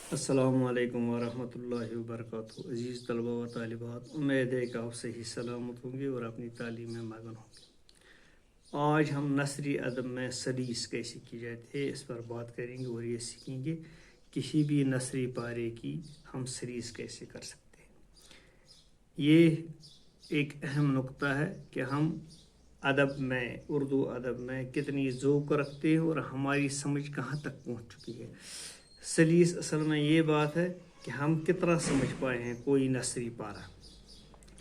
अस्सलामु अलैकुम वरहमतुल्लाहि वबरकातुहू। अज़ीज़ तलबा व तालिबात, उम्मीद है कि आप सही सलामत होंगे और अपनी तालीम में मगन होंगे। आज हम नसरी अदब में सलीस कैसे की जाती है इस पर बात करेंगे और ये सीखेंगे किसी भी नसरी पारे की हम सलीस कैसे कर सकते हैं। ये एक अहम नुक्ता है कि हम अदब में, उर्दू अदब में कितनी ज़ौक़ रखते हैं और हमारी समझ कहाँ तक पहुँच चुकी है। सलीस असल में ये बात है कि हम कितना समझ पाए हैं कोई नसरी पारा।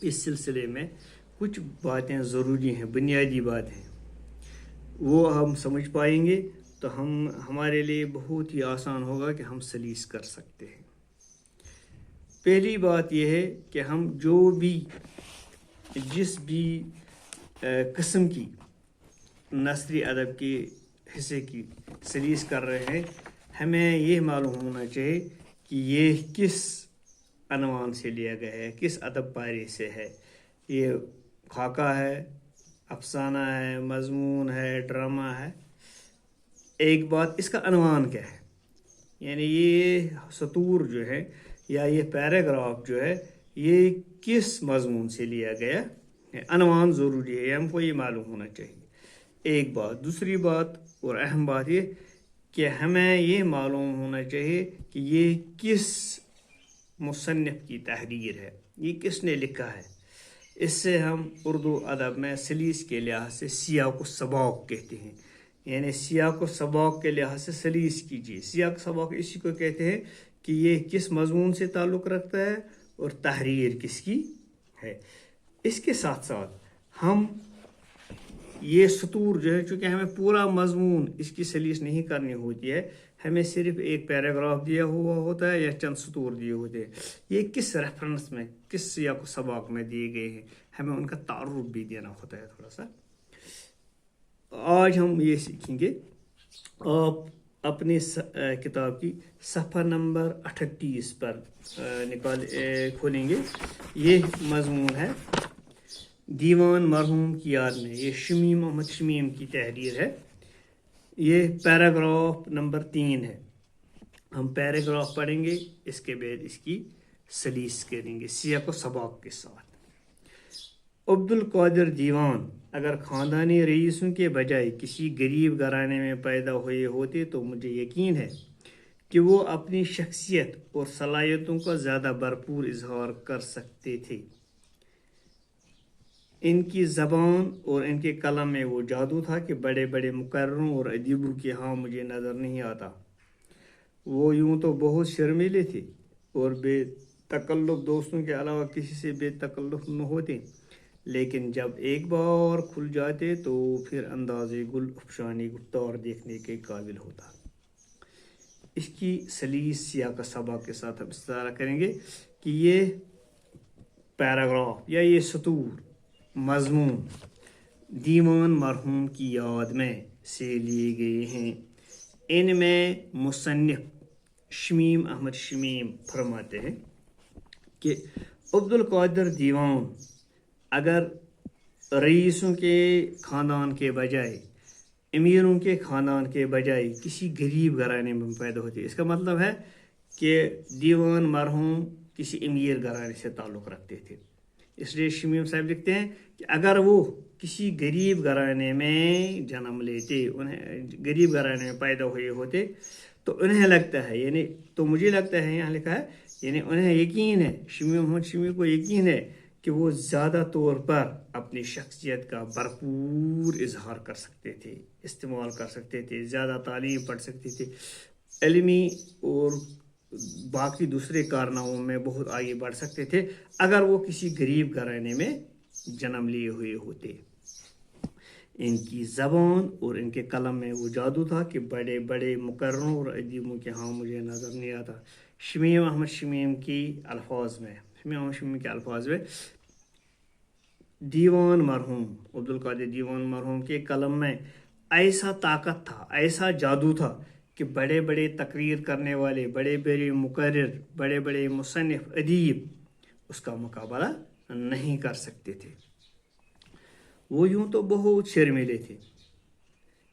इस सिलसिले में कुछ बातें ज़रूरी हैं, बुनियादी बातें, वो हम समझ पाएंगे तो हमारे लिए बहुत ही आसान होगा कि हम सलीस कर सकते हैं। पहली बात यह है कि हम जिस भी किस्म की नसरी अदब के हिस्से की सलीस कर रहे हैं, हमें ये मालूम होना चाहिए कि ये किस अनवान से लिया गया है, किस अदब पारे से है। ये खाका है, अफसाना है, मजमून है, ड्रामा है। एक बात, इसका अनवान क्या है, यानी ये सतूर जो है या ये पैराग्राफ जो है ये किस मजमून से लिया गया है। अनवान ज़रूरी है, हमको ये मालूम होना चाहिए। एक बात। दूसरी बात और अहम बात ये कि हमें ये मालूम होना चाहिए कि ये किस मुसन्निफ़ की तहरीर है, ये किसने लिखा है। इससे हम उर्दू अदब में सलीस के लिहाज से सियाक़ व सबाक़ कहते हैं, यानी सियाक़ व सबाक़ के लिहाज से सलीस कीजिए। सियाक़ सबाक़ इसी को कहते हैं कि ये किस मजमून से ताल्लुक़ रखता है और तहरीर किसकी है। इसके साथ साथ हम ये सतूर जो है, चूँकि हमें पूरा मजमून इसकी सलीस नहीं करनी होती है, हमें सिर्फ एक पैराग्राफ दिया हुआ होता है या चंद सतूर दिए होते हैं। ये किस रेफरेंस में, किस सियाक़ सबाक़ में दिए गए हैं, हमें उनका तारुफ भी देना होता है थोड़ा सा। आज हम ये सीखेंगे। आप अपने किताब की सफ़ा नंबर 38 पर खोलेंगे। ये मजमून है दीवान मरहूम की याद में, ये शमीम अहमद शमीम की तहरीर है। ये पैराग्राफ नंबर 3 है। हम पैराग्राफ पढ़ेंगे, इसके बाद इसकी सलीस करेंगे सियाक़ व सबाक़ के साथ। अब्दुल कादिर दीवान अगर ख़ानदानी रईसों के बजाय किसी गरीब घराने में पैदा हुए होते तो मुझे यकीन है कि वो अपनी शख्सियत और सलाहियतों का ज़्यादा भरपूर इजहार कर सकते थे। इनकी ज़बान और इनके कलम में वो जादू था कि बड़े बड़े मुकर्रों और अदीबों के यहाँ मुझे नज़र नहीं आता। वो यूँ तो बहुत शर्मीले थे और बेतकल्लुफ़, दोस्तों के अलावा किसी से बेतकल्लुफ़ न होते, लेकिन जब एक बार खुल जाते तो फिर अंदाज़े गुल अफशानी गुफ्तार देखने के काबिल होता। इसकी सलीस सियाक़ सबाक़ के साथ हम इस तरह करेंगे कि ये पैराग्राफ या ये सतूर मजमून दीवान मरहूम की याद में से लिए गए हैं। इनमें मुसन्निफ़ शमीम अहमद शमीम फरमाते हैं कि अब्दुल कादिर दीवान अगर रईसों के ख़ानदान के बजाय, अमीरों के ख़ानदान के बजाय किसी गरीब घराने में पैदा होते, इसका मतलब है कि दीवान मरहूम किसी अमीर घराने से ताल्लुक़ रखते थे। इसलिए शमीम साहब लिखते हैं कि अगर वो किसी गरीब घराने में जन्म लेते, उन्हें गरीब घराने में पैदा हुए होते तो उन्हें लगता है, यानी तो मुझे लगता है, यहाँ लिखा है, यानी उन्हें यकीन है, शमीम अहमद शमीम को यकीन है कि वो ज़्यादा तौर पर अपनी शख्सियत का भरपूर इजहार कर सकते थे, इस्तेमाल कर सकते थे, ज़्यादा तालीम पढ़ सकते थे, इल्मी और बाकी दूसरे कारनामों में बहुत आगे बढ़ सकते थे अगर वो किसी गरीब घराने में जन्म लिए हुए होते। इनकी ज़बान और इनके कलम में वो जादू था कि बड़े बड़े मुकर्रों और अदीबों के यहाँ मुझे नज़र नहीं आता। शमीम अहमद शमीम के अल्फाज में दीवान मरहूम, अब्दुल कादिर दीवान मरहूम के कलम में ऐसा ताकत था, ऐसा जादू था कि बड़े बड़े तकरीर करने वाले, बड़े बड़े मुकर्रिर, बड़े बड़े मुसन्निफ़ अदीब उसका मुकाबला नहीं कर सकते थे। वो यूँ तो बहुत शर्मीले थे,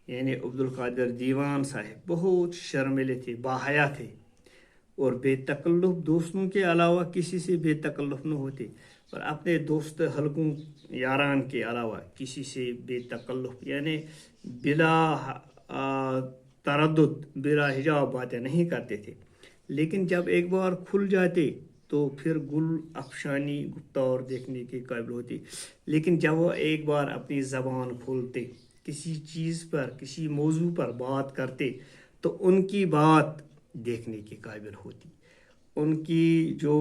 यानी अब्दुल कादिर दीवान साहब बहुत शर्मीले थे, बाहया थे। اور بے تکلف دوستوں کے علاوہ کسی سے بے تکلف نہ ہوتے، اور اپنے دوست حلقوں یاران کے علاوہ کسی سے بے تکلف یعنی بلا تردد بلا حجاب باتیں نہیں کرتے تھے، لیکن جب ایک بار کھل جاتے تو پھر گل افشانی گفتار دیکھنے کے قابل ہوتی، لیکن جب وہ ایک بار اپنی زبان کھولتے، کسی چیز پر کسی موضوع پر بات کرتے تو ان کی بات دیکھنے کے قابل ہوتی، ان کی جو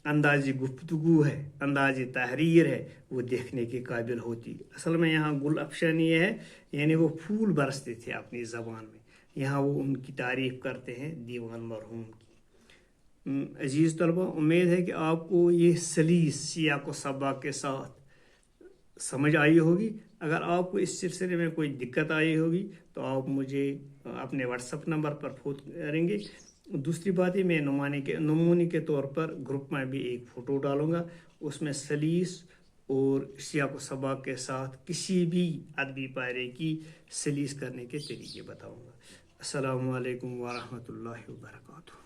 انداز گفتگو ہے، انداز تحریر ہے، وہ دیکھنے کے قابل ہوتی۔ اصل میں یہاں گل افشانی ہے یعنی وہ پھول برستے تھے اپنی زبان میں، یہاں وہ ان کی تعریف کرتے ہیں دیوان مرحوم کی۔ عزیز طلبہ، امید ہے کہ آپ کو یہ سلیس سیاق و سباق کے ساتھ سمجھ آئی ہوگی۔ اگر آپ کو اس سلسلے میں کوئی دقت آئی ہوگی تو آپ مجھے اپنے واٹس ایپ نمبر پر فون کریں گے۔ دوسری بات ہے، میں نمونے کے طور پر گروپ میں بھی ایک فوٹو ڈالوں گا، اس میں سلیس اور سیاق و سباق کے ساتھ کسی بھی ادبی پارے کی سلیس کرنے کے طریقے بتاؤں گا۔ السلام علیکم ورحمۃ اللہ وبرکاتہ۔